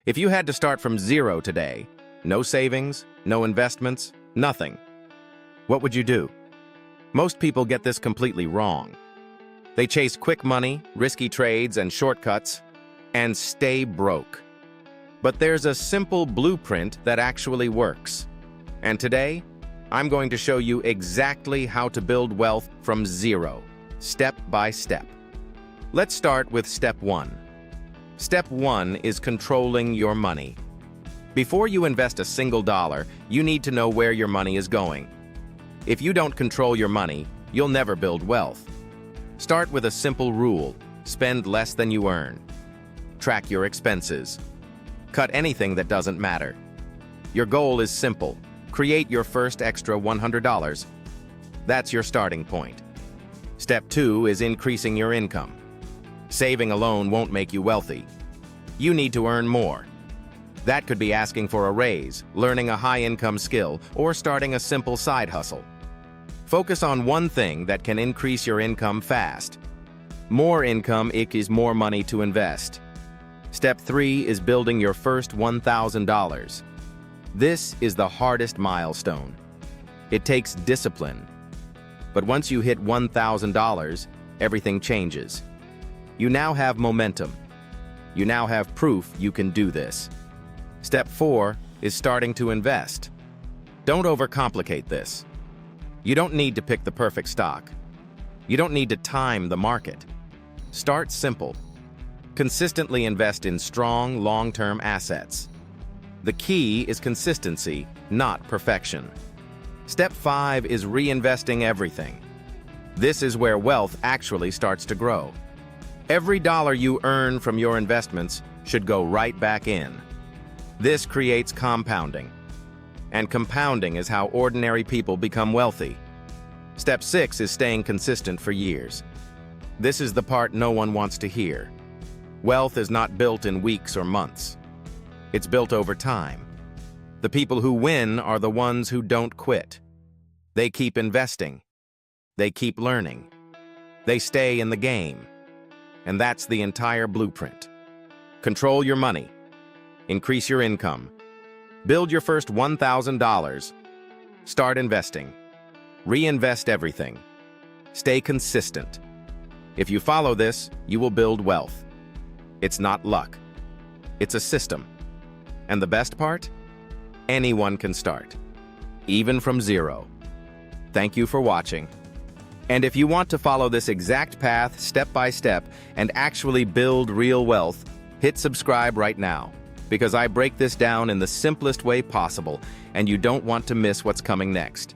If you had to start from zero today, no savings, no investments, nothing, what would you do? Most people get this completely wrong. They chase quick money, risky trades, and shortcuts, and stay broke. But there's a simple blueprint that actually works. And today, I'm going to show you exactly how to build wealth from zero, step by step. Let's start with step one. Step one is controlling your money. Before you invest a single dollar, you need to know where your money is going. If you don't control your money, you'll never build wealth. Start with a simple rule: spend less than you earn. Track your expenses. Cut anything that doesn't matter. Your goal is simple: create your first extra $100. That's your starting point. Step two is increasing your income. Saving alone won't make you wealthy. You need to earn more. That could be asking for a raise, learning a high-income skill, or starting a simple side hustle. Focus on one thing that can increase your income fast. More income equals more money to invest. Step three is building your first $1,000. This is the hardest milestone. It takes discipline. But once you hit $1,000, everything changes. You now have momentum. You now have proof you can do this. Step four is starting to invest. Don't overcomplicate this. You don't need to pick the perfect stock. You don't need to time the market. Start simple. Consistently invest in strong, long-term assets. The key is consistency, not perfection. Step five is reinvesting everything. This is where wealth actually starts to grow. Every dollar you earn from your investments should go right back in. This creates compounding. And compounding is how ordinary people become wealthy. Step six is staying consistent for years. This is the part no one wants to hear. Wealth is not built in weeks or months. It's built over time. The people who win are the ones who don't quit. They keep investing. They keep learning. They stay in the game. And that's the entire blueprint. Control your money. Increase your income. Build your first $1,000. Start investing. Reinvest everything. Stay consistent. If you follow this, you will build wealth. It's not luck. It's a system. And the best part? Anyone can start, even from zero. Thank you for watching. And if you want to follow this exact path step by step and actually build real wealth, hit subscribe right now, because I break this down in the simplest way possible, and you don't want to miss what's coming next.